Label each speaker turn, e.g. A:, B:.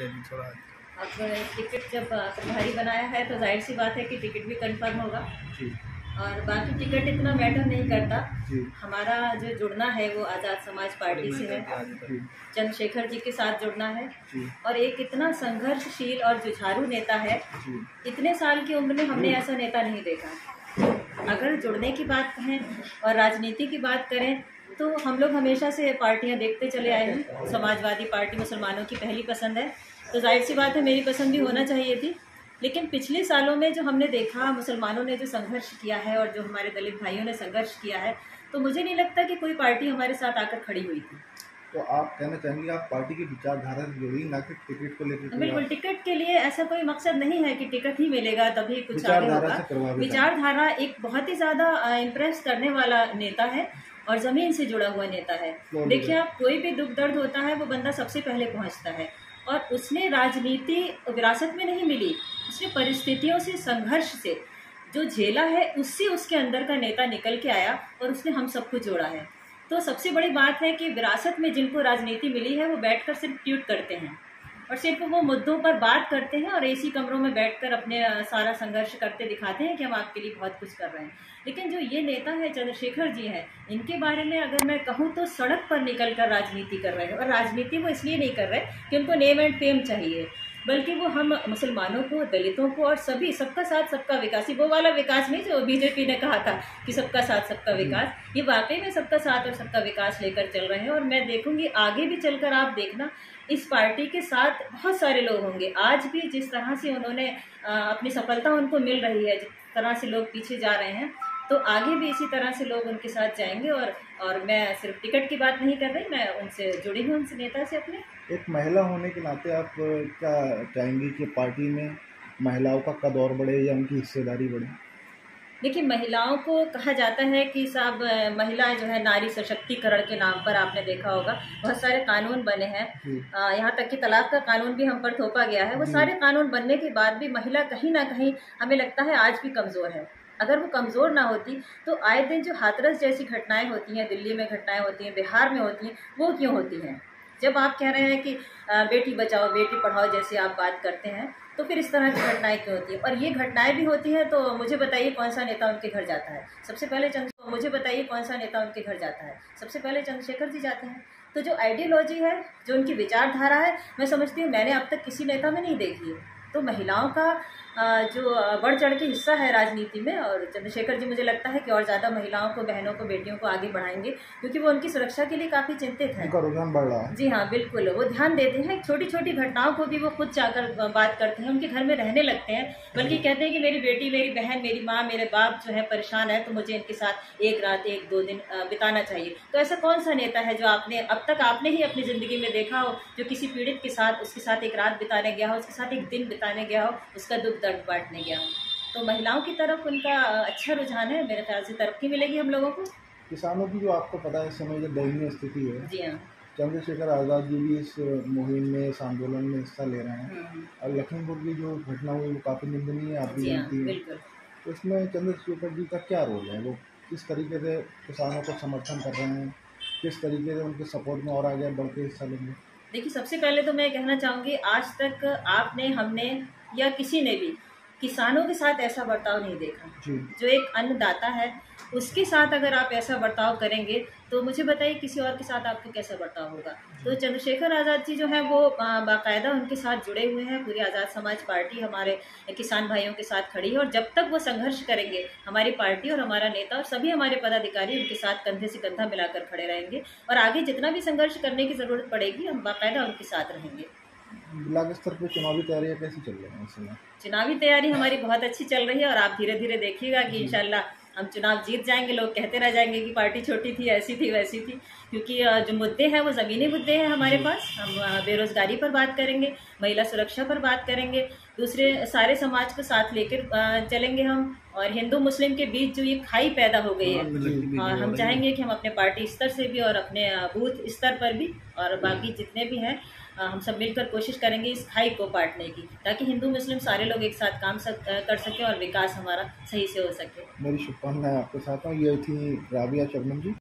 A: Rally थोड़ा।
B: अब ticket जब प्रभारी बनाया है तो जाहिर सी बात है कि टिकट भी कंफर्म होगा
A: जी।
B: और बाकी टिकट इतना मैटर नहीं करता
A: जी।
B: हमारा जो जुड़ना है वो आज़ाद समाज पार्टी से है, चंद्रशेखर जी के साथ जुड़ना है
A: जी।
B: और एक इतना संघर्षशील और जुझारू नेता है
A: जी।
B: इतने साल की उम्र में हमने ऐसा नेता नहीं देखा। अगर जुड़ने की बात कहें और राजनीति की बात करें तो हम लोग हमेशा से पार्टियां देखते चले आए हैं। समाजवादी पार्टी मुसलमानों की पहली पसंद है तो जाहिर सी बात है मेरी पसंद भी होना चाहिए थी, लेकिन पिछले सालों में जो हमने देखा मुसलमानों ने जो संघर्ष किया है और जो हमारे दलित भाइयों ने संघर्ष किया है तो मुझे नहीं लगता कि कोई पार्टी हमारे साथ आकर खड़ी हुई थी।
A: तो आप कहना चाहेंगे आप पार्टी की विचारधारा से जुड़ी, ना कि टिकट को लेकर?
B: बिल्कुल, टिकट के लिए ऐसा कोई मकसद नहीं है कि टिकट ही मिलेगा तभी कुछ आगे होगा। विचारधारा एक बहुत ही ज्यादा इम्प्रेस करने वाला नेता है और जमीन से जुड़ा हुआ नेता है। देखिए, आप कोई भी दुख दर्द होता है वो बंदा सबसे पहले पहुंचता है और उसने राजनीति विरासत में नहीं मिली, उसने परिस्थितियों से संघर्ष से जो झेला है उससे उसके अंदर का नेता निकल के आया और उसने हम सबको जोड़ा है। तो सबसे बड़ी बात है कि विरासत में जिनको राजनीति मिली है वो बैठकर सिर्फ ट्वीट करते हैं और सिर्फ वो मुद्दों पर बात करते हैं और एसी कमरों में बैठकर अपने सारा संघर्ष करते दिखाते हैं कि हम आपके लिए बहुत कुछ कर रहे हैं। लेकिन जो ये नेता है चंद्रशेखर जी हैं, इनके बारे में अगर मैं कहूँ तो सड़क पर निकल कर राजनीति कर रहे हैं और राजनीति वो इसलिए नहीं कर रहे कि उनको नेम एंड फेम चाहिए, बल्कि वो हम मुसलमानों को, दलितों को और सभी सबका साथ सबका विकास, वो वाला विकास नहीं जो बीजेपी ने कहा था कि सबका साथ सबका विकास, ये वाकई में सबका साथ और सबका विकास लेकर चल रहे हैं। और मैं देखूंगी आगे भी चलकर, आप देखना इस पार्टी के साथ बहुत सारे लोग होंगे। आज भी जिस तरह से उन्होंने अपनी सफलता उनको मिल रही है, जिस तरह से लोग पीछे जा रहे हैं, तो आगे भी इसी तरह से लोग उनके साथ जाएंगे। और मैं सिर्फ टिकट की बात नहीं कर रही, मैं उनसे जुड़ी हूँ, उनसे नेता से अपने।
A: एक महिला होने के नाते आप क्या चाहेंगी कि पार्टी में महिलाओं का कद और बढ़े या उनकी हिस्सेदारी बढ़े?
B: देखिए, महिलाओं को कहा जाता है कि साहब महिला जो है नारी सशक्तिकरण के नाम पर आपने देखा होगा बहुत सारे कानून बने हैं, यहाँ तक कि तलाक का कानून भी हम पर थोपा गया है। वो सारे कानून बनने के बाद भी महिला कहीं ना कहीं हमें लगता है आज भी कमज़ोर है। अगर वो कमज़ोर ना होती तो आए दिन जो हाथरस जैसी घटनाएं होती हैं, दिल्ली में घटनाएं होती हैं, बिहार में होती हैं, वो क्यों होती हैं? जब आप कह रहे हैं कि बेटी बचाओ बेटी पढ़ाओ जैसे आप बात करते हैं, तो फिर इस तरह की घटनाएं क्यों होती है? और ये घटनाएं भी होती हैं तो मुझे बताइए कौन सा नेता उनके घर जाता है? सबसे पहले मुझे बताइए कौन सा नेता उनके घर जाता है? सबसे पहले चंद्रशेखर जी जाते हैं। तो जो आइडियोलॉजी है, जो उनकी विचारधारा है, मैं समझती हूँ मैंने अब तक किसी नेता में नहीं देखी है। तो महिलाओं का जो बढ़ चढ़ के हिस्सा है राजनीति में, और चंद्रशेखर जी मुझे लगता है कि और ज़्यादा महिलाओं को, बहनों को, बेटियों को आगे बढ़ाएंगे क्योंकि वो उनकी सुरक्षा के लिए काफ़ी चिंतित हैं।
A: उनका रुझान बढ़ रहा है।
B: जी हाँ, बिल्कुल, वो ध्यान देते हैं। छोटी छोटी घटनाओं को भी वो खुद जाकर बात करते हैं, उनके घर में रहने लगते हैं, बल्कि कहते हैं कि मेरी बेटी, मेरी बहन, मेरी माँ, मेरे बाप जो है परेशान है तो मुझे इनके साथ एक रात, एक दो दिन बिताना चाहिए। तो ऐसा कौन सा नेता है जो अब तक आपने ही अपनी ज़िंदगी में देखा हो जो किसी पीड़ित के साथ, उसके साथ एक रात बिताने गया हो, उसके साथ एक दिन बिताने गया हो, उसका दुख दर्द बांटने गया हो? तो महिलाओं की तरफ उनका अच्छा रुझान है, मेरे ख्याल से तरक्की मिलेगी हम लोगों को।
A: किसानों की जो आपको पता है इस समय जो दयनीय स्थिति है,
B: जी हाँ,
A: चंद्रशेखर आज़ाद जी भी इस मुहिम में, इस आंदोलन में हिस्सा ले रहे हैं और लखीमपुर की जो घटना हुई वो काफ़ी निंदनीय है, आप भी जानती हैं। तो इसमें चंद्रशेखर जी का क्या रोल है? वो किस तरीके से किसानों को समर्थन कर रहे हैं, किस तरीके से उनके सपोर्ट में और आगे बढ़ के हिस्सा लेंगे?
B: देखिए, सबसे पहले तो मैं कहना चाहूँगी, आज तक आपने, हमने या किसी ने भी किसानों के साथ ऐसा बर्ताव नहीं देखा। जो एक अन्नदाता है उसके साथ अगर आप ऐसा बर्ताव करेंगे तो मुझे बताइए किसी और के साथ आपको कैसा बर्ताव होगा? तो चंद्रशेखर आज़ाद जी जो है वो बाकायदा उनके साथ जुड़े हुए हैं। पूरी आज़ाद समाज पार्टी हमारे किसान भाइयों के साथ खड़ी है और जब तक वो संघर्ष करेंगे, हमारी पार्टी और हमारा नेता और सभी हमारे पदाधिकारी उनके साथ कंधे से कंधा मिलाकर खड़े रहेंगे और आगे जितना भी संघर्ष करने की ज़रूरत पड़ेगी हम बाकायदा उनके साथ रहेंगे।
A: ब्लॉक स्तर पर चुनावी तैयारियां कैसी चल रही हैं इस समय?
B: चुनावी तैयारी हमारी बहुत अच्छी चल रही है और आप धीरे धीरे देखिएगा कि इंशाल्लाह हम चुनाव जीत जाएंगे। लोग कहते रह जाएंगे कि पार्टी छोटी थी, ऐसी थी, वैसी थी, क्योंकि जो मुद्दे हैं वो ज़मीनी मुद्दे हैं हमारे पास। हम बेरोजगारी पर बात करेंगे, महिला सुरक्षा पर बात करेंगे, दूसरे सारे समाज को साथ लेकर चलेंगे हम। और हिंदू मुस्लिम के बीच जो ये खाई पैदा हो गई है, हम चाहेंगे कि हम अपने पार्टी स्तर से भी और अपने बूथ स्तर पर भी और बाकी जितने भी हैं हम सब मिलकर कोशिश करेंगे इस खाई को पाटने की, ताकि हिंदू मुस्लिम सारे लोग एक साथ काम कर सकें और विकास हमारा सही से हो सके।
A: मेरी शुभकामनाएं आपके साथ हैं। ये थी राबिया शबनम जी।